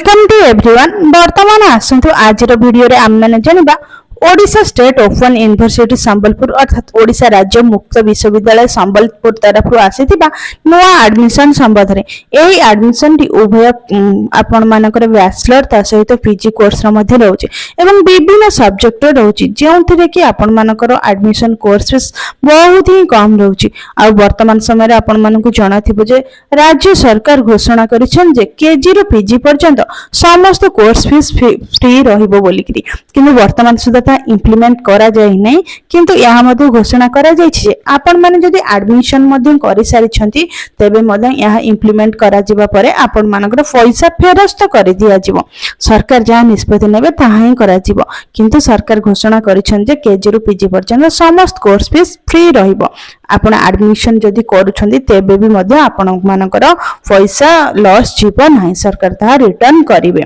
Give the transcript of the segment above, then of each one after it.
Welcome to everyone. बर्तमान आसतु आज video रे आम मैंने जानिबा Odisha state open university Sambalpur अर्थात ओडिशा राज्य मुक्त विश्वविद्यालय संबलपुर तरफ आसीथिबा नुआ एडमिशन संबंध रे एही एडमिशन टी उभय आपण मानकर बैचलर ता सहित पीजी कोर्स रा मध्ये रहउची एवं विभिन्न सब्जेक्ट रहउची जेउथिरे कि आपण मानकर एडमिशन कोर्स फीस बहुत ही कम रहउची। आ वर्तमान समय रे आपण मानकु जणाथिबो जे राज्य सरकार घोषणा करिछन जे केजी रो पीजी पर्यंत समस्त कोर्स फीस फ्री रहिबो बोलिकरी, किंतु वर्तमान सुधा इम्प्लीमेंट करा जाय नै, किंतु यहा मध्ये घोषणा करा जाय छै आपण माने जदि एडमिशन मध्ये करि सारि छथि तेबे मध्ये यहा इम्प्लीमेंट करा जिबा परे आपण मानकर पैसा फेरस्त करि दिया जिवो। सरकार जहा निष्पत्ति नेबे ताहा ही करा जिवो, किंतु सरकार घोषणा करिछन जे केजी रु पीजी पर्यंत समस्त कोर्स फीस फ्री रहिबो। आपण एडमिशन जदि करूछथि तेबे भी मध्ये आपण मानकर पैसा लॉस जिवो नै, सरकार ता रिटर्न करिवे।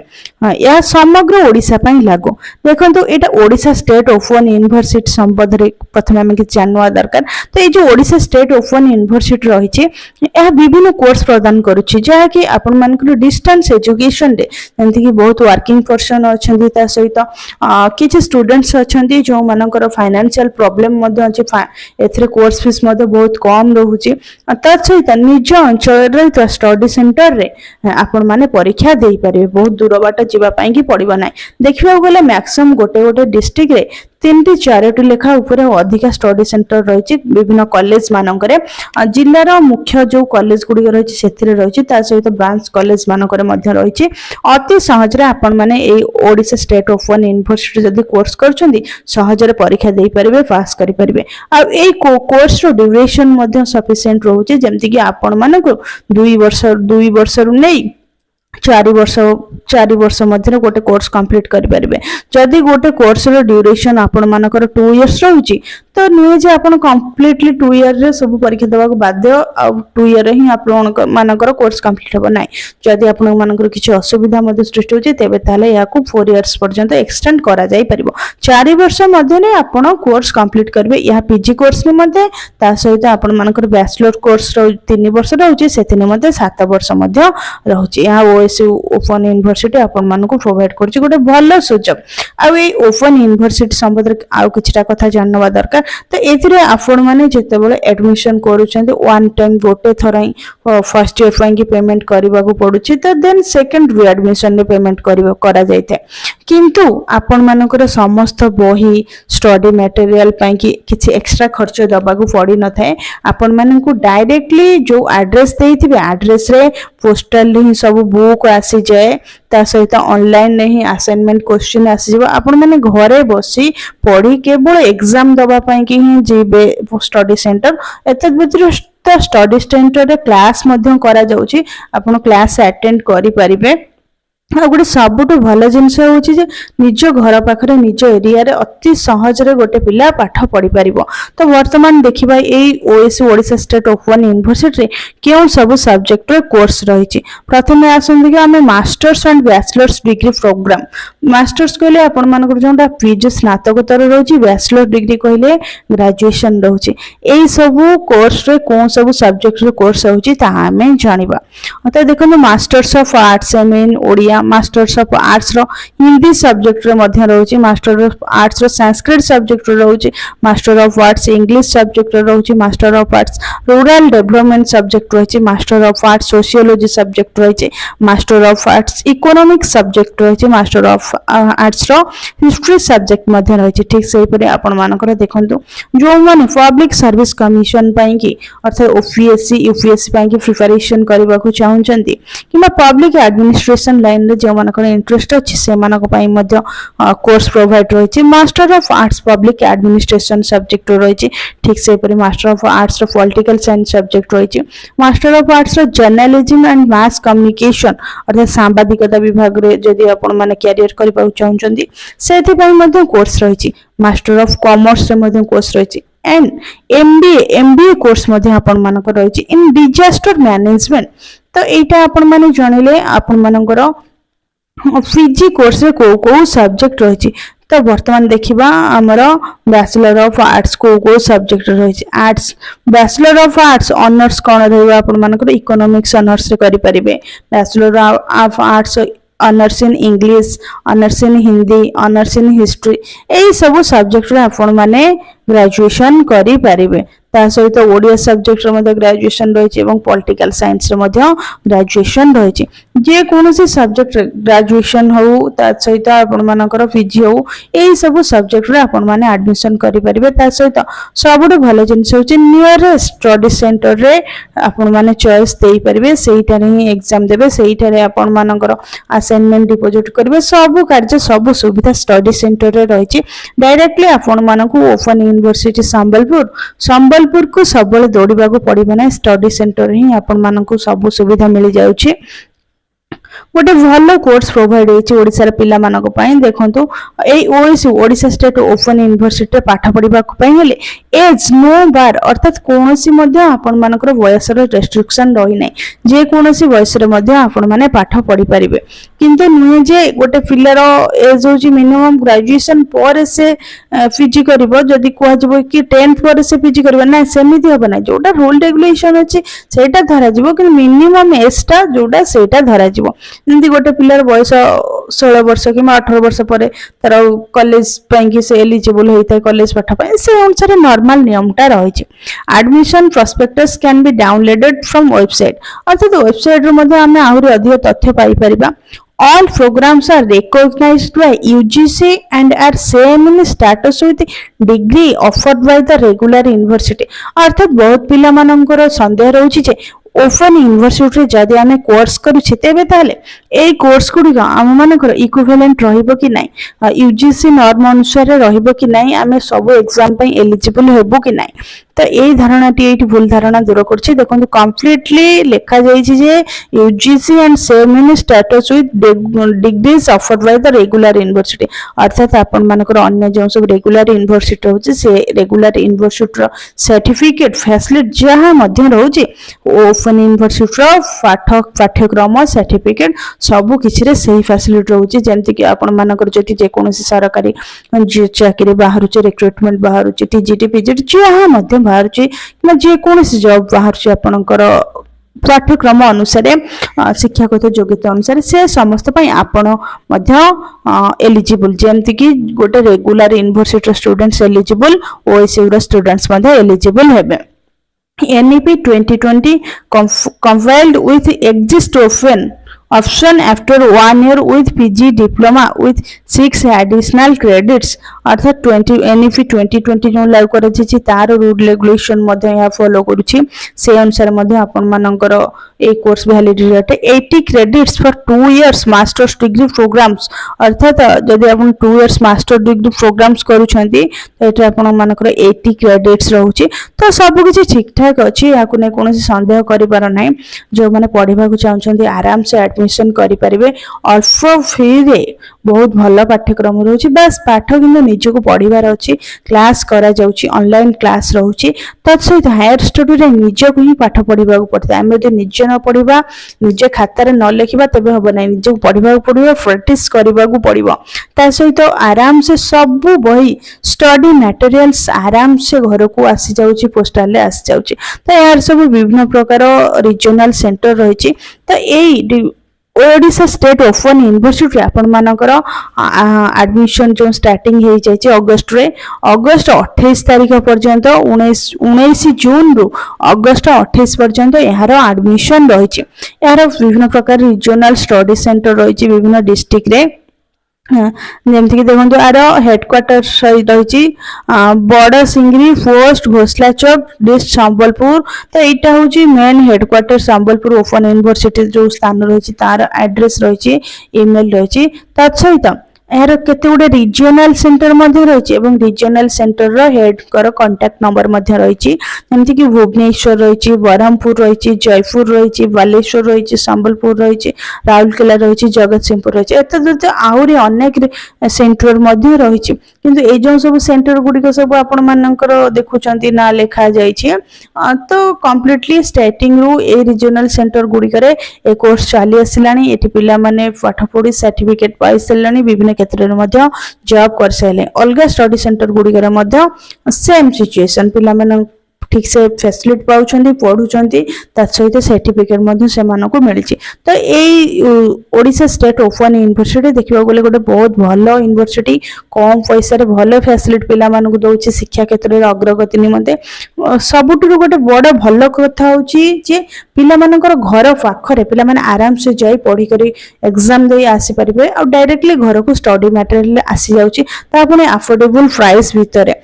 या समग्र ओडिसा पई लागू। देखंतु एटा ओडिशा स्टेट ओपन यूनिवर्सिटी संबंध रे प्रथम हम कि जानवा दरकार। तो ये जो ओडिशा स्टेट ओपन यूनिवर्सिटी रही छे यह विभिन्न कोर्स प्रदान करूची जहा कि आपण मानकर डिस्टेंस एजुकेशन रे जंती कि बहुत वर्किंग पर्सन अछंती ता सहित किछि स्टूडेंट्स अछंती जो मानकर फाइनेंशियल प्रॉब्लम मध्ये अछि एथरे कोर्स फीस मध्ये बहुत कम रहूची। ता सहित निज अंचल रे स्टडी सेंटर रे आपण माने परीक्षा देई परिबे, बहुत दूर बाट जिबा पई कि पड़िबो नै। देखिबा गले मैक्सिमम गोटे डिस्ट्रिक्ट रे 3-4 लेखा ऊपर अधिक स्टडी सेंटर रही विभिन्न कॉलेज मानकरे जिल्लार मुख्य जो कॉलेज गुडी रही सेथिरे रही ता सहित ब्रांच कॉलेज मानकरे मध्ये रही अति सहज रे आपण माने ए ओडिशा स्टेट ओपन यूनिवर्सिटी जदी कोर्स करछंदी सहज रे परीक्षा देई परिबे, पास करि परिबे। आ ए कोर्स रो ड्यूरेशन मध्ये सफिशिएंट रहउची जेमति कि आपण मानको 2 वर्ष रु नै 4 वर्ष मध्य गोटे कोर्स कंप्लीट करि परिबे। जदि गोटे कोर्स रो ड्यूरेशन आपण मानकर 2 इयर्स रहउची तो नुहे जे आपण कंप्लीटली 2 इयर रे सब परीक्षा देबा को बाध्य आ 2 इयर ही आपण मानकर कोर्स कंप्लीट होबो नै। जदि आपण मानकर किछि असुविधा मध्ये सृष्टि होची तेबे ताले या को 4 इयर्स पर्यंत एक्सटेंड करा जाई परिबो। 4 वर्ष मध्ये ने आपण कोर्स कंप्लीट करबे। या पीजी कोर्स ने मध्ये ता सहित आपण मानकर बैचलर कोर्स रो 3 वर्ष रहउची सेथिने मध्ये 7 वर्ष मध्ये रहउची। या ओएसयू ओपन यूनिवर्सिटी आपण मानको प्रोवाइड करची गोटे भलो सुजोग। आ ए ओपन यूनिवर्सिटी संबंध रे आ किछटा कथा जानवा दरकार। तो एथिरे आपण माने जेते बेले एडमिशन करूछन्ते वन टाइम गोटे थराई फर्स्ट ईयर पई की पेमेंट करबा को पडुछि, तो देन सेकंड री एडमिशन ने पेमेंट करा जायते। किंतु आपण मानकर समस्त बही स्टडी मटेरियल पई की किछि एक्स्ट्रा खर्च दबा को पड़ी न थाए। आपण मानकु डायरेक्टली जो एड्रेस देइथिबे एड्रेस रे पोस्टल ही सब बुक आसी जाए, ता सहित ऑनलाइन नहीं असाइनमेंट क्वेश्चन आसी जबा। आपण माने घरे बसी पढ़ी केवल एग्जाम दबा पई कि ही जेबे स्टडी सेंटर एतत भीतर स्टडी सेंटर रे क्लास मध्यम करा जाउची। आपण क्लास अटेंड करि परिबे। आ गोटे सबुठ भल जिनस होची जे निज घर पाखरे निज एरिया रे अति सहज रे गोटे पिला पाठ पढ़ी परिबो। तो वर्तमान देखिबा एई OSU Odisha state open university रे केउ सब सब्जेक्ट रे कोर्स रहिछि। प्रथमे आसंदी कि हमें masters and bachelors degree program. Masters कहले आपण मानकर जोंटा पीजी स्नातकोत्तर रहउछि, बैचलर डिग्री कहले ग्रेजुएशन रहउछि। एई सब कोर्स रे कोन सब सब्जेक्ट रे कोर्स रहउछि ता हमें जानिबा। त देखो masters of arts in Odia, masters of arts रो हिंदी सब्जेक्ट रे मध्य रहउछि, मास्टर ऑफ आर्ट्स रो संस्कृत सब्जेक्ट रे रहउछि, master of arts English subject रे रहउछि, master of arts rural development subject रहउछि, master of arts sociology subject रहउछि, master of arts economics subject रहउछि, मास्टर ऑफ आर्ट्स रो हिस्ट्री सब्जेक्ट मध्य रहउछि। ठीक सेहि परे आपण मानकर देखंतु जो माने पब्लिक सर्विस कमिशन पई की अर्थात ओपीएससी यूपीएससी पई की प्रिपरेशन करबा को चाहुचंती किबा पब्लिक एडमिनिस्ट्रेशन लाइन जो मानकर इंटरेस्ट अछि से मानक पई मध्य कोर्स प्रोवाइड रहिछि। Master of arts public administration subject रहिछि। ठीक से परि मास्टर ऑफ आर्ट्स रो पॉलिटिकल साइंस सब्जेक्ट रहिछि, मास्टर ऑफ आर्ट्स रो जर्नलिज्म एंड मास कम्युनिकेशन अर्थात सांबादिकता विभाग रे जदि आपण माने कैरियर करबा चाहुचंती सेथि पई मध्य कोर्स रहिछि। मास्टर ऑफ कॉमर्स रे मध्य कोर्स रहिछि एंड एमबीए कोर्स मध्य आपण मानक रहिछि इन डिजास्टर मैनेजमेंट। तो एटा आपण माने जणिले आपण मानकर पीजी कोर्स रे को सब्जेक्ट रही। तो वर्तमान देखिबा हमर बैचलर ऑफ आर्ट्स को सब्जेक्ट रही। Arts bachelor of arts honours कोन रहबा आपण मानकर इकोनॉमिक्स ऑनर्स रे करि परिबे। Bachelor of arts honours in English, honours in Hindi, honours in history, ଏଇ ସବୁ ସବଜେକ୍ଟରେ ଆପଣମାନେ ଗ୍ରାଜୁଏସନ୍ କରିପାରିବେ। ତା ସହିତ ଓଡ଼ିଆ ସବଜେକ୍ଟରେ ମଧ୍ୟ ଗ୍ରାଜୁଏସନ୍ ରହିଛି ଏବଂ ପଲିଟିକାଲ ସାଇନ୍ସରେ ମଧ୍ୟ ଗ୍ରାଜୁଏସନ୍ ରହିଛି। ଯେକୌଣସି ସବଜେକ୍ଟରେ ଗ୍ରାଜୁଏସନ୍ ହଉ, ତା ସହିତ ଆପଣମାନଙ୍କର ପିଜି ହଉ, ଏଇ ସବୁ ସବଜେକ୍ଟରେ ଆପଣମାନେ ଆଡମିସନ୍ କରିପାରିବେ। ତା ସହିତ ସବୁଠୁ ଭଲ ଜିନିଷ ହେଉଛି ନିୟରେଷ୍ଟ ଷ୍ଟଡି ସେଣ୍ଟରରେ ଆପଣମାନେ ଚଏସ୍ ଦେଇପାରିବେ, ସେଇଠାରେ ହିଁ ଏକ୍ଜାମ ଦେବେ, ସେଇଠାରେ ଆପଣମାନଙ୍କର ଆସାଇନମେଣ୍ଟ ଡିପୋଜିଟ୍ କରିବେ, ସବୁ କାର୍ଯ୍ୟ ସବୁ ସୁବିଧା ଷ୍ଟଡି ସେଣ୍ଟରରେ ରହିଛି। ଡାଇରେକ୍ଟଲି ଆପଣମାନଙ୍କୁ ଓପନ୍ ୟୁନିଭର୍ସିଟି ସମ୍ବଲପୁରକୁ ସବୁବେଳେ ଦୌଡ଼ିବାକୁ ପଡ଼ିବ ନାହିଁ, ଷ୍ଟଡି ସେଣ୍ଟର ହିଁ ଆପଣମାନଙ୍କୁ ସବୁ ସୁବିଧା ମିଳିଯାଉଛି। ଗୋଟେ ଭଲ କୋର୍ସ ପ୍ରୋଭାଇଡ୍ ହେଇଛି ଓଡ଼ିଶାର ପିଲାମାନଙ୍କ ପାଇଁ। ଦେଖନ୍ତୁ, ଏଇ ଓଡ଼ିଶା ଷ୍ଟେଟ୍ ଓପନ୍ ୟୁନିଭର୍ସିଟିରେ ପାଠ ପଢ଼ିବାକୁ ପାଇଁ ହେଲେ ଏଜ୍ ନୋ ବାର, ଅର୍ଥାତ୍ କୌଣସି ମଧ୍ୟ ଆପଣମାନଙ୍କର ବୟସର ରେଷ୍ଟ୍ରିକ୍ସନ୍ ରହିନାହିଁ, ଯେକୌଣସି ବୟସରେ ମଧ୍ୟ ଆପଣମାନେ ପାଠ ପଢ଼ିପାରିବେ। କିନ୍ତୁ ନୁହେଁ ଯେ ଗୋଟେ ପିଲାର ଏଜ୍ ହେଉଛି ମିନିମମ୍ ଗ୍ରାଜୁଏସନ୍ ପରେ ସେ ପିଜି କରିବ, ଯଦି କୁହାଯିବ କି 10th ପରେ ସେ ପିଜି କରିବ, ନା ସେମିତି ହେବ ନାହିଁ। ଯୋଉଟା ରୁଲ୍ ରେଗୁଲେସନ୍ ଅଛି ସେଇଟା ଧରାଯିବ, କିନ୍ତୁ ମିନିମମ୍ ଏଜ୍ଟା ଯୋଉଟା ସେଇଟା ଧରାଯିବ। ଯେମିତି ଗୋଟେ ପିଲାର ବୟସ 16 ବର୍ଷ କିମ୍ବା 18 ବର୍ଷ ପରେ ତାର କଲେଜ ପାଇଁକି ସେ ଏଲିଜିବଲ୍ ହେଇଥାଏ କଲେଜ ପାଠ ପାଇଁ, ସେ ଅନୁସାରେ ନର୍ମାଲ ନିୟମଟା ରହିଛି। Admission prospectus can be downloaded from website, ଅର୍ଥାତ୍ ୱେବସାଇଟ୍ରୁ ମଧ୍ୟ ଆମେ ଆହୁରି ଅଧିକ ତଥ୍ୟ ପାଇପାରିବା। All programs are recognized by UGC and are same in status with degree offered by the regular university। अर्थात बहुत पिला मानकर संदेह रहुछि जे ओपन यूनिवर्सिटी जदि आमे कोर्स करूछे तेबे ताले एई कोर्स गुडिक आम मानकर इक्विवेलेंट रहिबो कि नै, यूजीसी नॉर्म अनुसार रहिबो कि नै, आमे सब एग्जाम पई एलिजिबल हेबो कि नै। तो यही धारणाटी ये भूल धारणा दूर कर देखो कम्प्लीटली लिखा जाए UGC and same in status with degrees offered by the regular university, अर्थात आपण मानकर अन्य जो सब रेगुलर यूनिवर्सिटी होची से रेगुलर यूनिवर्सिटी रो सर्टिफिकेट फैसिलिटी जहां मध्य रहउची ओपन यूनिवर्सिटी रो पाठ्यक्रम सर्टिफिकेट सब किछि रे सही फैसिलिटी रहउची। जेमति कि आपण मानकर जति जे कोनोसी सरकारी चाकरी बाहर रिक्रुटमेंट बाहर टीजीटी पीजीटी जहां मध्य बाहर जेकोसी जॉब बाहर आपणकर पाठ्यक्रम अनुसार शिक्षागत योग्यता अनुसार से समस्त आपण एलिजिबल, जेमति कि गोटे regular university students eligible, OSU students eligible हेबे। NEP 2020 compiled with exist option after 1 year with PG diploma with 6 additional credits, अर्थात NEP 2020 जो लागू कर तार रूल रेगुलेशन यहाँ फॉलो करुच्ची से अनुसार आपण मानकर ए कोर्स वैलिडिटी रटे 80 credits for 2 years masters degree programs, अर्थात जदि आप 2 इयर्स मास्टर डिग्री प्रोग्राम्स करूछंती तो एटा आपण मानकर 80 क्रेडिट्स रहउची। तो सब किछि ठीक ठाक अछि, याकु नै कोनोसी संदेह करि पार नै। जो माने पढिबा को चाहउछंती आराम से एडमिशन करि परिबे, अल्प फी रे बहुत भल पाठ्यक्रम रहउची। बस पाठ किंतु निजको पढिबार अछि, क्लास करा जाउची, ऑनलाइन क्लास रहउची। तत् सहित हायर स्टडी रे निजको ही पाठ पढिबा को पड़ता। हम यदि निज न पढिबा, निज खाता रे न लिखिबा तबे होबो नै, निजको पढिबा को पड़िबो, प्रैक्टिस करिबा को पड़िबो। ता सहित आराम से सब बही स्टडी मटेरियल्स आराम से घर को आसी जाउची, पोस्टल ले आसी जाउची। तो यार सब विभिन्न प्रकार रीजनल सेंटर रहिची। तो एई ओडिशा स्टेट ओपन यूनिवर्सिटी आपण मानकर एडमिशन जो स्टार्टिंग हो जाए अगस्त 28 तारीख पर्यंत 19 जून रु अगस्त 28 पर्यंत यार एडमिशन रही। यार विभिन्न प्रकार रीजनल स्टडी सेंटर रही विभिन्न डिस्ट्रिक्ट रे, जमती देखो यार हेडक्वार्टर रही बड़ सिंगरी पोस्ट घोसला चौक डिस्ट्रिक्ट संबलपुर। तो यहाँ हूँ main headquarter Sambalpur open university जो स्थान रही तार एड्रेस रही, ईमेल रही। तत्सहित यार केते गुडे रीजनल सेंटर रही, रीजनल सेंटर हेड कर कांटेक्ट नंबर रही, जमती कि भुवनेश्वर रही, ब्रह्मपुर रही, जयपुर रही, बालेश्वर रही, संबलपुर रही, राउरकेला रही, जगतसिंहपुर रही, एत आहरी अनेक सेंटर रही। किंतु ए जो सब सेंटर गुडिक सब आपण मानकर देखुचंती ना लिखा जाइए। तो कंप्लीटली स्टार्टिंग रु ए रीजनल सेंटर गुडिक रे ए कोर्स चली आसिलानी। एठी पिला माने पाठ पढी सर्टिफिकेट पाई सलानी, विभिन्न क्षेत्र में मध्य जॉब कर साइले। अलगा स्टडी सेंटर गुडिक रे मध्य सेम सिचुएशन पिला माने ठीक से फैसिलिटी पाउछंती पढुछंती ता सहित सर्टिफिकेट मध्य सेमानकु मिलिछि। तो एई ओडिशा स्टेट ओपन यूनिवर्सिटी देखिबा गले गोटे बहुत भलो यूनिवर्सिटी कम पैसा रे भलो फैसिलिटी पिला मानकु दउछि शिक्षा क्षेत्र रे अग्रगति निमंते। सबुठु गोटे बड़ भलो कथा होछि जे पिला मानकर घर पाखरे पिला माने आराम से जाई पढी करी एग्जाम दे आसी परिबे और डायरेक्टली घर को स्टडी मटेरियल आसी जाउछि ता आपने अफोर्डेबल प्राइस भितरे।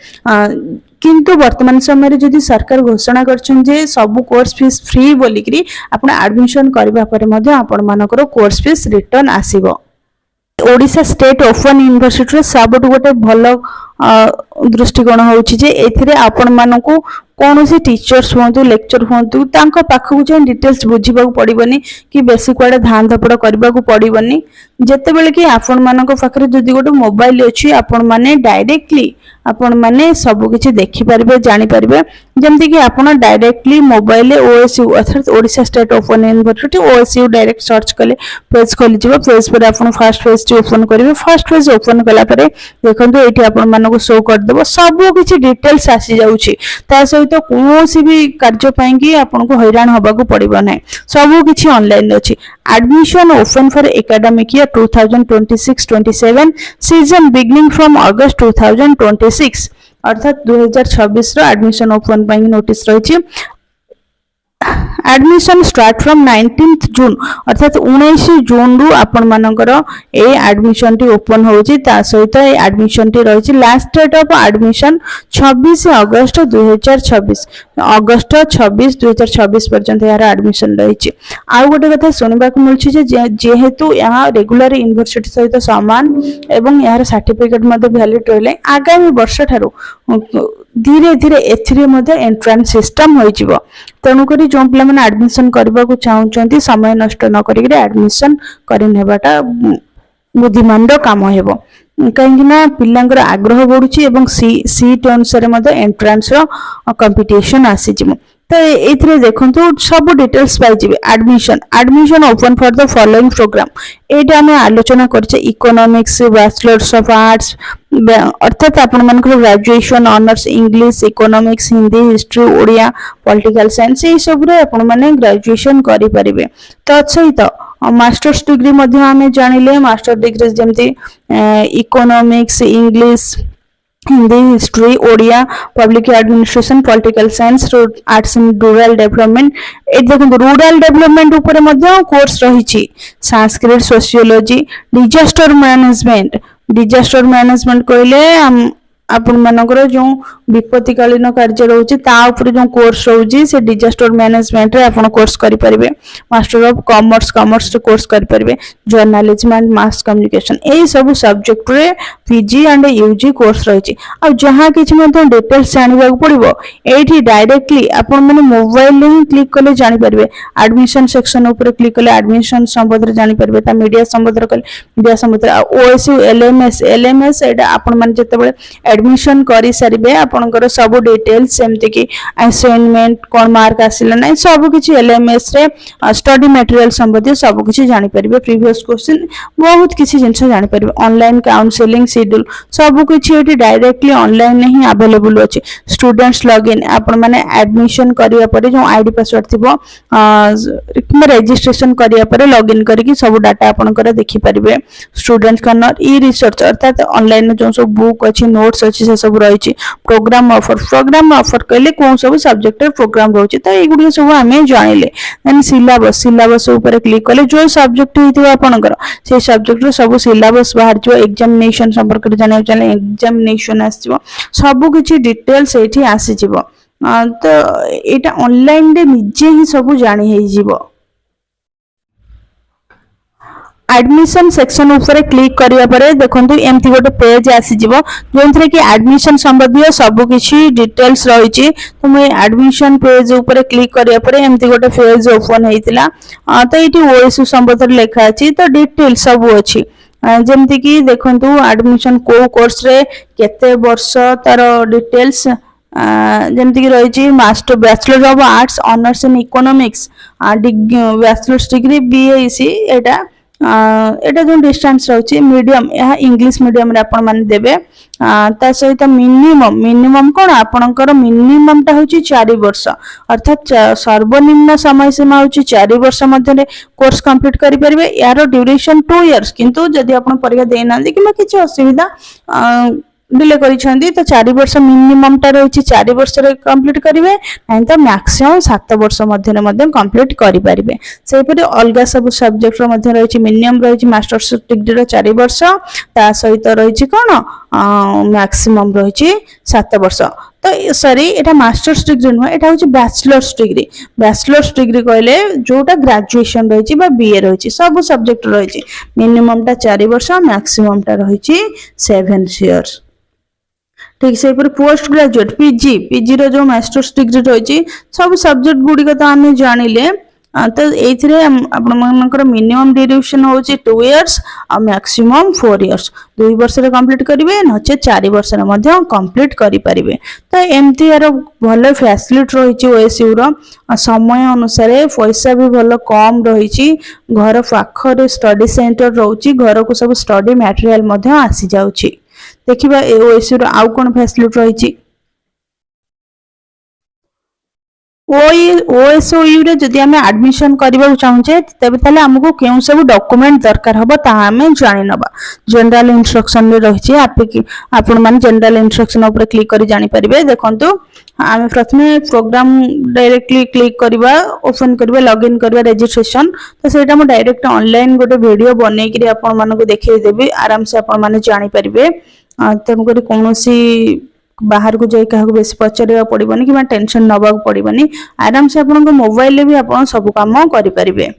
किंतु वर्तमान समय जदि सरकार घोषणा करछन जे सब कोर्स फीस फ्री बोलिकरी आपण एडमिशन करबा परे मध्ये आपण मानकर कोर्स फीस रिटर्न आसीबो। ओडिशा स्टेट ओपन यूनिवर्सिटी सबुठ गोटे भल दृष्टिकोण होउछि जे एथिरे आपण मानकु कौनसी टीचर्स हुंतु लेक्चर हुंतु तांको पाखकु जे डिटेल्स बुझिबा पड़िबनी कि बेसी कुआडे धान धपड़ करबा पड़िबनी। जेते बेले कि आपण मानको पाखरे जदि गोटे मोबाइल अछि आपण माने डायरेक्टली आपण माने सब किछि देखि परिबे जानि परिबे। जेमति कि आपण डायरेक्टली मोबाइल ओएसयू अर्थात Odisha state open university OSU direct search कले पेज खोली जिवो। पेज पर आपण फर्स्ट पेज टी ओपन करिवे। फर्स्ट पेज ओपन कला परे देखंतु एठी आपण मानको शो कर देबो सब किछि डिटेल्स आसी जाउछि। ता सहित कोनोसी भी कार्य पई कि आपण को हैरान होबा को पड़िबो नै सब किछि ऑनलाइन अछि। Admission open for academic year 2026-27 season beginning from August 2026 अर्थात 2026 रो एडमिशन ओपन पई नोटिस रहिछि। Admission start from 19th June अर्थात 19 जून रु आपण मानकर ए एडमिशन टी ओपन होछि। ता सहित ए एडमिशन टी रहिछि last date of admission 26 August 2026 August 26 2026 पर्यंत यार एडमिशन रहिछि। आ गोटे कथा सुनिबा को मिलछि जे जेहेतु यहाँ रेगुलर यूनिवर्सिटी सहित समान एवं यार सर्टिफिकेट मध्ये वैलिड रहले आगामी वर्ष ठारू धीरे धीरे एथिरे मध्ये एंट्रेंस सिस्टम होई जिवो। तेणु करी जो पिला माने एडमिशन करबा को चाहउचंती समय नष्ट न करी एडमिशन करि नेबाटा बुद्धिमान रो काम हेबो। कहीं ना पिलांगर आग्रह बढ़ुची एवं सीट अनुसार मध्ये एंट्रेंस रो कंपटीशन आसी जिवो। तो एथिरे देखंतु सब डिटेल्स पाई जिवे। Admission open for the following program एटा हमें आलोचना करछे इकोनॉमिक्स बैचलर्स ऑफ आर्ट्स अर्थात आपण मानकर graduation honours English economics Hindi history Odia political science ए सब रे आपण माने ग्रेजुएशन करि परिबे। तत्सहित मास्टर्स डिग्री मध्ये हमें जानिले मास्टर डिग्री जेमति economics English Hindi history Odia public administration political science arts and rural development ए देखो रूरल डेवलपमेंट ऊपर मध्ये कोर्स रहिछि। संस्कृत सोशियोलॉजी डिजास्टर मैनेजमेंट कहले आपण मानकर जो विपत्तिकालीन कार्य रोचे ता ऊपर जो कोर्स रोचे से डिजास्टर मैनेजमेंट रे आपण कोर्स करि परिबे। मास्टर ऑफ कॉमर्स रे कोर्स करि परिबे। जर्नलिज्म एंड मास कम्युनिकेशन ए सब सब्जेक्ट रे पीजी एंड यूजी कोर्स रहिछि। आ जहां किछ मध्ये डिटेल्स जानिबा पड़िबो एठी डायरेक्टली आपण माने मोबाइल रे क्लिक करले जानि परिबे। एडमिशन सेक्शन ऊपर क्लिक करले एडमिशन संबंध रे जानि परिबे। ता मीडिया संबंध रे कले मीडिया संबंध ओएसयू एलएमएस एटा आपण माने जते बेले एडमिशन करि सारिबे आपनकर सब डिटेल्स सेमति कि असाइनमेंट कोन मार्क आसिला नै सब किछ एलएमएस रे स्टडी मटेरियल संबंधी सब किछ जानि परिबे। प्रीवियस क्वेश्चन बहुत किछ जिंस जानि परिबे। ऑनलाइन काउंसलिंग शेड्यूल सब किछ एटी डायरेक्टली ऑनलाइन ही अवेलेबल अछि। स्टूडेंट्स लॉगिन आपण माने एडमिशन करिया परे जो आईडी पासवर्ड थिबो कि रजिस्ट्रेशन करिया परे लॉगिन करिकि सब डाटा आपनकर देखि परिबे। स्टूडेंट्स कॉर्नर ई रिसर्च अर्थात ऑनलाइन जो सब बुक अछि नोट्स अछि से सब रहिछि। प्रोग्राम ऑफर कहले कोन सब सब्जेक्ट प्रोग्राम रहउछि त एगुडी सब हमें जानिले। देन सिलेबस ऊपर क्लिक करले जो सब्जेक्ट हिथिबो आपनकर से सब्जेक्ट रो सब सिलेबस बाहर जो एग्जामिनेशन संपर्क रे जाने चले एग्जामिनेशन आसीबो सब किछि डिटेल्स एठी आसी जिवो। तो एटा ऑनलाइन रे निजे ही सब जानि हे जिवो। एडमिशन सेक्शन ऊपर क्लिक करिया परे देखंतु एमती गोटे पेज आसी जिवो जोंथरे कि एडमिशन संबंधी सब किछि डिटेल्स रहिछि। तो मैं एडमिशन पेज ऊपर क्लिक करिया परे एमती गोटे पेज ओपन हेतिला। तो एटी ओएसयू संबंध लेखा अछि तो डिटेल सब अछि। जेमति कि देखंतु एडमिशन को कोर्स रे केते वर्ष तार डिटेल्स जेमति कि रहिछि master bachelor of arts honours in economics bachelors degree बीएसी एटा एटा जो डिस्टेंस रही मीडियम यह इंग्लिश मीडियम रे आपण माने देबे ता सहित मिनिमम मिनिमम कौन आपणकर मिनिमम टा होची 4 वर्ष अर्थात सर्वनिम्न समय सीमा होची 4 वर्ष मध्य कोर्स कंप्लीट करि परिबे यार ड्यूरेशन 2 इयर्स किंतु जदि आपण परीक्षा देई ना कि किछि असुविधा डिले करिसेंती तो 4 वर्ष मिनिमम टा रही 4 वर्ष रे कंप्लीट करिवे नहीं तो मैक्सिमम 7 वर्ष मध्य कंप्लीट करि परिबे सेहि परि अलगा सब सब्जेक्ट रो मध्य रही मिनिमम रही मास्टर्स डिग्री रो 4 वर्ष ता सहित रही कोन मैक्सिमम रही 7 वर्ष तो सॉरी एटा मास्टर्स डिग्री नुह एटा होची बैचलर्स डिग्री कहले जोटा ग्रेजुएशन रही बा बीए रही सब सब्जेक्ट रही मिनिमम टा 4 वर्ष मैक्सिमम टा रही 7 इयर्स ठीक से पोस्ट ग्रेजुएट पीजी रो जो मास्टर्स डिग्री रही सब सब्जेक्ट गुड़ी तो आम जानिले तो ये आपंकर मिनिमम ड्यूरेशन हूँ 2 इयर्स और मैक्सिमम 4 इयर्स 2 वर्ष कंप्लीट करेंगे नचे 4 वर्ष कंप्लीट करेंगे तो एमती यार भल फैसिलिटी रही ओएसयू रो समय अनुसार पैसा भी भल कम रही घर पाखरे स्टडी सेंटर रोची घर को सब स्टडी मटेरियल आसी जाउची देखिबा ओएसयू रो आउ कोन फैसिलिटी रही ओएसयू रे जदि आमे एडमिशन करबा चाहूचे तबे ताले हमको केउ सब डॉक्यूमेंट दरकार हबो ता हमें जानि नबा जनरल इंस्ट्रक्शन रे रहिछि आपण माने जनरल इंस्ट्रक्शन ऊपर क्लिक करी जानि परिबे देखंतु आमे प्रथमे प्रोग्राम डायरेक्टली क्लिक करबा ओपन करबा लॉगिन करबा रजिस्ट्रेशन तो सेटा हम डायरेक्ट ऑनलाइन गोटे वीडियो बनै करी आपण मानको देखै देबी आराम से आपण माने जानि परिबे तनु करी कोनोसी बाहर को जाई काहा को बेसी पचरिया पड़िबनी कि टेंशन नबा पड़िबनी आराम से आपन मोबाइल रे भी आपन सब काम करि परिबे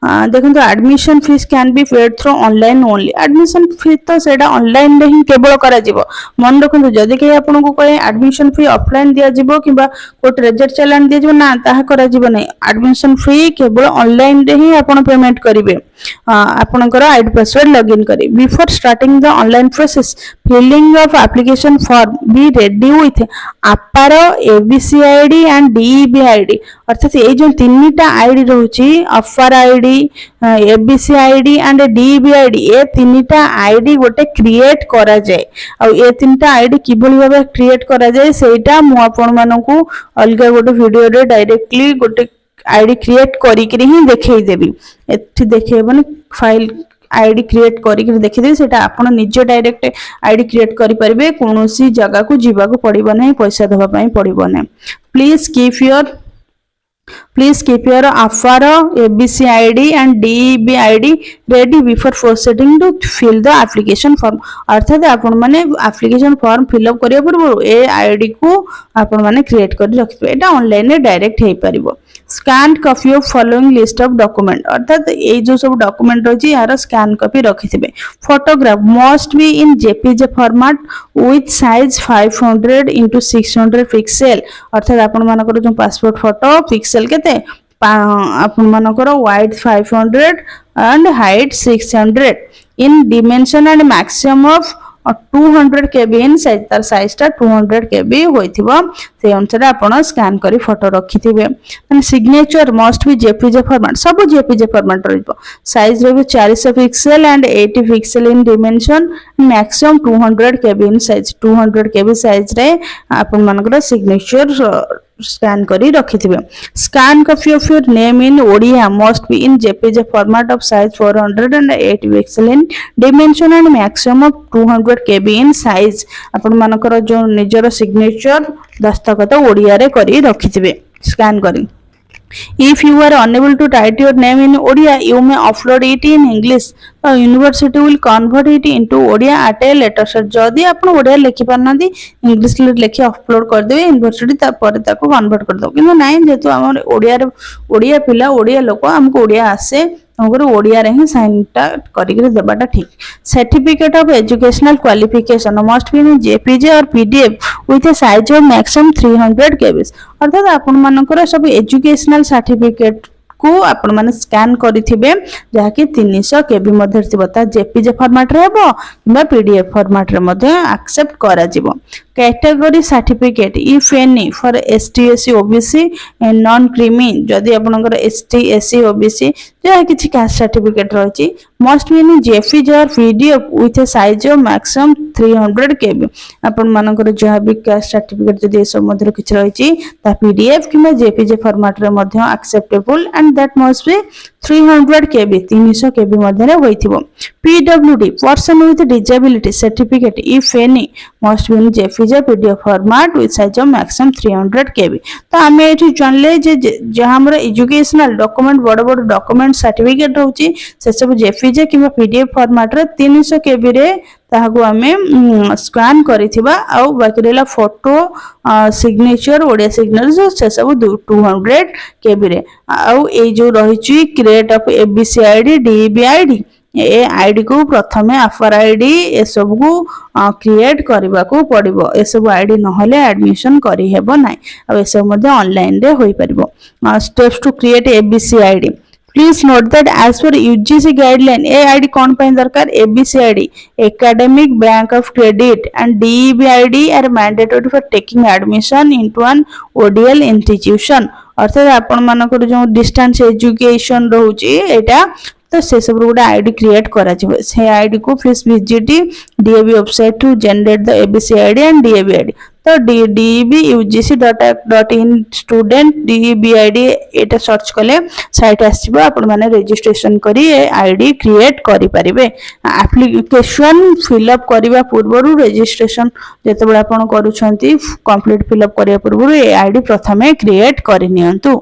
देखो admission fees can be paid through online only admission fee तो सेटा ऑनलाइन रे ही केवल करा जिवो मन रखु जदि के आपन को कहे एडमिशन फी ऑफलाइन दिया जिवो किबा कोट रेजर चालान दिया जिवो ना ताहा करा जिवो नै एडमिशन फी केवल ऑनलाइन रे ही आपन पेमेंट करिवे आपनकर आईडी पासवर्ड लॉगिन करी before starting the online process filling of application form be ready with APAAR ABC ID and DEB ID अर्थात ये जो तीनटा आईडी रहउची APAAR ID ABC ID and DEB ID ये तीनटा आईडी गोटे क्रिएट करा जाए आ ये तीनटा आईडी किबोली भाबे क्रिएट करा जाए सेटा मु आपन मानकू अलगा गोटे वीडियो रे डायरेक्टली गोटे आईडी क्रिएट करी ही देखै देबी एठी देखैबन फाइल आईडी क्रिएट करी देखि दे सेटा आपण निजे डायरेक्ट आईडी क्रिएट करि परिबे कोनोसी जगह को जीवा को पड़िबो नै पैसा देबा पई पड़िबो नै please keep your AFAR ABC ID and DEB ID ready before proceeding to fill the application form अर्थात आपण माने एप्लिकेशन फॉर्म फिल अप करिया पूर्व ए आईडी को आपण माने क्रिएट करि रखिबे एटा ऑनलाइन रे डायरेक्ट हे परिबो scan copy of following list of document अर्थात ये जो सब डॉक्यूमेंट रही यार स्कैन कॉपी रखिथिबे photograph must be in JPG format with size 500 into 600 pixel अर्थात आपण मानकर जो पासपोर्ट फोटो पिक्सेल केते आपण मानकर wide 500 and height 600 in dimension and maximum of 200 KB in size तार साइज टा 200 KB होइथिबो से अनुसार आपण स्कैन करी फोटो रखिथिबे माने signature must be JPG format सब जेपीजे फॉर्मेट रहइबो साइज रहइबो 400 pixel and 80 pixel in dimension maximum 200 KB in size 200 KB size रे आपण मानकर सिग्नेचर स्कैन करी रखिथिबे scan copy of your name in Odia must be in JPG format of size 400 and 80 pixel in dimension and maximum 200 KB in size आपण मानकर जो निजर signature दस्तखत ओडिया रे करी रखिथिबे स्कैन करी If you are unable to write your name in Odia, you may upload it in English. The university will convert it into Odia at a later stage. जदि आपण ओडिया लिखि पारनादी इंग्लिश लिखि अपलोड कर देबे यूनिवर्सिटी ता पर ताको कन्वर्ट कर दो किंतु नाही जेतु हमर ओडिया पिला ओडिया लोक हमको ओडिया आसे हमको ओडिया रे ही साइन टा करी के देबाटा ठीक certificate of educational qualification must be in JPG or PDF with a size of maximum 300 KB अर्थात आपण मानकर सब एजुकेशनल सर्टिफिकेट को आपण माने स्कैन करिथिबे जहा कि 300 KB मध्ये थिबो ता जेपीजे फॉर्मेट रे हबो किबा पीडीएफ फॉर्मेट रे मध्ये एक्सेप्ट करा जिवो category certificate if any for ST SC OBC and non creamy जदि आपनकर एसटी एससी ओबीसी जहाँ किसी कास्ट सर्टिफिकेट रही मस्ट बी इन जेपीजी और PDF with a size of maximum 300 केबी आपण मानकर जहाँ भी कास्ट सर्टिफिकेट जदि ए सब मध्य किछि रही पीडीएफ कि जेपीजी फॉर्मेट रे मध्य acceptable and that must be 300 KB 300 KB मध्य होइथिबो PWD person with disability certificate if any must be in JPG PDF format with size of maximum 300 KB तो आम ये जानले जहाँ आम एजुकेशनल डॉक्यूमेंट बड़ बड़ डॉक्यूमेंट सर्टिफिकेट होची से सब जेपीजी कि पीडीएफ फॉर्मेट रे 300 केबी रे ताहाको आमे स्कैन करिथिबा आ बाकी रहला फोटो सिग्नेचर ओडिया सिग्नेचर से सब 200 केबी रे आ ए जो रहिची create of ABC ID DB ID ए आईडी को प्रथमे आफर आईडी ए सब को क्रिएट करबा को पड़िबो ए सब आईडी नहले एडमिशन करि हेबो नै आ ए सब मध्ये ऑनलाइन रे होई परिबो steps to create ABC ID Please note that as per UGC guideline, AID कौन पाइन दरकार ABCID, Academic Bank of Credit and DEBID are mandatory for taking admission into an ODL institution. अर्थात आपण मानकर जो डिस्टेंस एजुकेशन रहउची एटा तो से सब गोटे आईडी क्रिएट करा जिवो से आईडी को please visit DAB website to generate the ABC ID and DAB ID तो debugc.in स्टूडेंट डीबीआईडी एटा सर्च कले साइट आसीबो आपण माने रजिस्ट्रेशन करी आईडी क्रिएट करि परिबे एप्लीकेशन फिलअप करबा पूर्वरु रजिस्ट्रेशन जेतेबेला आपण करूछंती कंप्लीट फिलअप करिया पूर्वरु ए आईडी प्रथमे क्रिएट करि नियंतु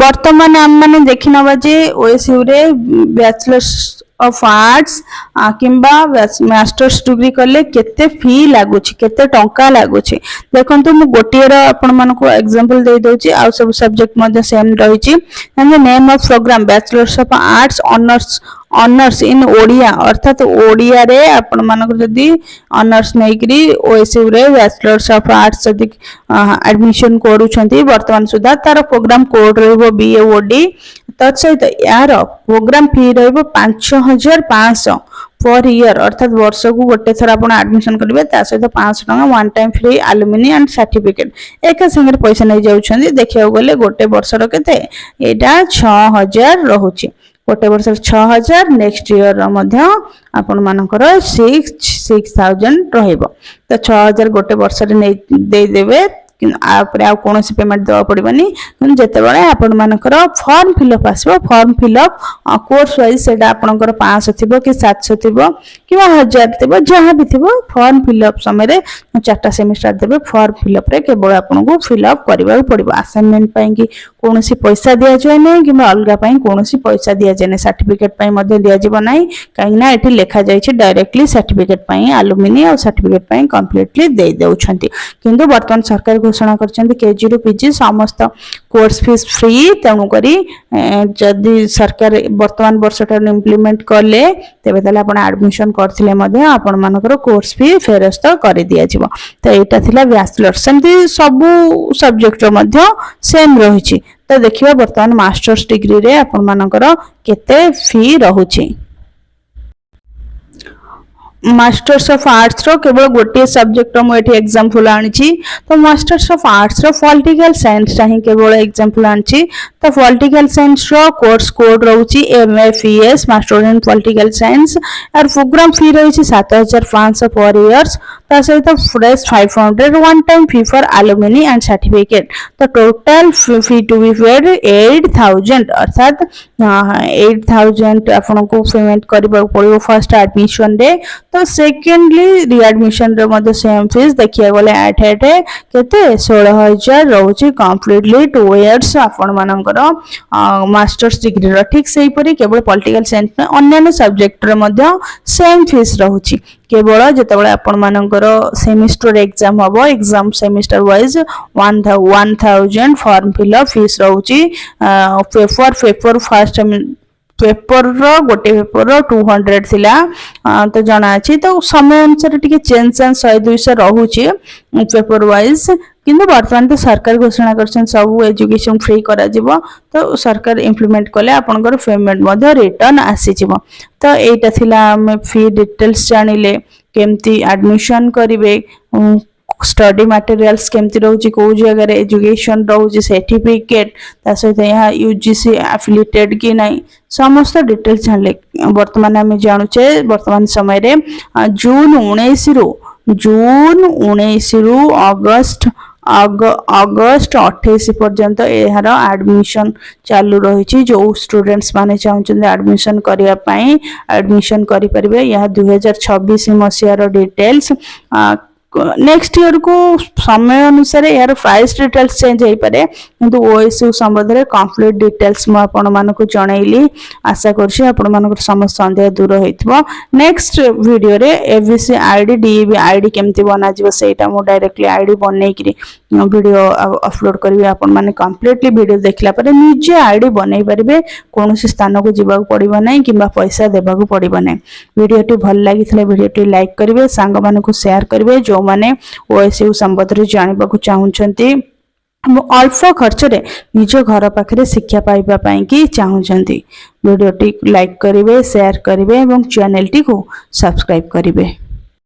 वर्तमान आम मैंने देखी नवा जे ओएसयू रे बैचलर्स ऑफ आर्ट्स किंबा मास्टर्स डिग्री कले केते फी लागुची केते टंका लागुची देखंतु मु गोटिएर आपण मानको एग्जांपल दे दोची आ सब सब्जेक्ट मध्ये सेम रहिची and the name of program bachelors of arts honours in Odia अर्थात ओडिया रे आपण मानको जदी ऑनर्स नैकरी ओएसयू रे बैचलर्स ऑफ आर्ट्स जदी एडमिशन करूछंती वर्तमान सुधा तार प्रोग्राम कोड रहबो बीएओडी तत्सहित यार प्रोग्राम फी रहबो 5500 पर ईयर अर्थात वर्ष को गोटे थर आपण एडमिशन करिवे ता सहित 500 टका one time free alumni and certificate एक संगे पैसा नै जाउछंदी देखियो गले गोटे वर्ष रो केते एटा 6000 रहउची गोटे वर्ष 6000 नेक्स्ट ईयर मध्य आपण मानकर 6000 रहइबो तो 6000 गोटे वर्ष रे नै दे देबे आपरे आ कोनोसी पेमेंट देवा पड़िबनी किन जेते बेले आपण मानकर फॉर्म फिलअप आसबो फॉर्म फिलअप कोर्स वाइज सेटा आपनकर 500 थिबो कि 700 थिबो कि 1000 थिबो जहां भी थिबो फॉर्म फिलअप समय रे चारटा सेमेस्टर देबे फॉर्म फिलअप रे केवल आपनको फिलअप करबा पड़िबो असाइनमेंट पई कि कोनोसी पैसा दिया जाय नै कि अलगा पई कोनोसी पैसा दिया जाय नै सर्टिफिकेट पई मध्ये दिया जिवो नै काई ना एठी लेखा जाय छै डायरेक्टली सर्टिफिकेट पई एलुमिनी और सर्टिफिकेट पई कंप्लीटली दे देउछंती किंतु वर्तमान सरकार घोषणा करछंती केजी रु पीजी समस्त कोर्स फीस फ्री तेणु करी जदि सरकार वर्तमान वर्षटा इम्प्लीमेंट करले तेबे तले आपण एडमिशन करथिले मध्ये आपण मानकर कोर्स फी फेरस्त करि दिया जिवो तो एटा थिला बैचलर सेमती सब सब्जेक्ट मध्ये सेम रहिछि तो देखिबा वर्तमान मास्टर्स डिग्री रे आपण मानकर केते फी रहुछि मास्टर्स ऑफ आर्ट्स रो केवल गोटे सब्जेक्ट मु एठी एग्जांपल आनिछि तो मास्टर्स ऑफ आर्ट्स रो पॉलिटिकल साइंस चाहि केवल एग्जांपल आनिछि तो पॉलिटिकल साइंस रो कोर्स कोड रहउछि एमएफईएस मास्टर इन पॉलिटिकल साइंस और प्रोग्राम फी रहिछि 7500 पर इयर्स ता सहित fresh 500 one time fee for alumni and certificate तो total fee to be paid 8000 अर्थात 8000 आपनको पेमेंट करबा पड़िबो फर्स्ट एडमिशन रे तो सेकेंडली रिएडमिशन रे मध्ये सेम फीस देखिया गले 8 केते 16000 रहउची कंप्लीटली 2 इयर्स आपण मानकर मास्टर्स डिग्री रो ठीक सेही परी केवल पॉलिटिकल साइंस में अन्य सब्जेक्ट रे मध्ये सेम फीस रहउची केवल जेतेबेले आपण मानकर सेमिस्टर एग्जाम हबो exam semester wise 1000 form fill up fees रहउची पेपर फर्स्ट पेपर रो गोटे पेपर रो 200 थिला तो जना अछि तो समय अनुसार टिके चेंज 100 200 रहउची पेपर वाइज किंतु वर्तमान तो सरकार घोषणा करछन सब एजुकेशन फ्री करा जिवो तो सरकार इंप्लीमेंट कले आपनकर पेमेंट मध्ये रिटर्न आसी जिवो तो एटा थिला हम फी डिटेल्स जानिले केमती एडमिशन करेंगे, स्टडी मटेरियल्स केमती रोचे, कौ जगह एजुकेशन रोचे, सर्टिफिकेट सहित यहाँ यूजीसी एफिलिएटेड कि नहीं समस्त डिटेल्स जानले। बर्तमान आम जानूचे वर्तमान समय रे जून 19 रु अगस्ट 28 पर्यंत यार एडमिशन चालू रही। जो स्टूडेंट्स माने चाहते एडमिशन करने एडमिशन करें। यह 2026 मसीहार डिटेल्स। नेक्स्ट ईयर को समय अनुसार यार प्राइस डिटेल्स चेंज हो पारे, किंतु ओएसयू संबंध में कंप्लीट डिटेल्स मु आपण मानक जनइली। आशा करछि आपण मानक समस्त संदेह दूर होइतबो। नेक्स्ट वीडियो रे एबीसी आईडी डीईबी आईडी केमती बना जिवो सेटा मु डायरेक्टली आईडी बनै करी वीडियो अपलोड करबी। आपण माने कंप्लीटली वीडियो देखला पर निजे आईडी बनै परिबे, कोनोसी स्थान को जीवा पड़िबो नै किबा पैसा देबा को पड़िबो नै। वीडियोटी भल लागिथले वीडियोटी लाइक करिवे, सांग मानकु शेयर करिवे जो माने ओएसयू संबंध रे जानिबा को चाहुचंती, अल्प खर्च रे निज घर पाखरे शिक्षा पाइबा पई कि चाहुचंती। वीडियोटी लाइक करिवे, शेयर करिवे एवं चैनल टी को सब्सक्राइब करिवे।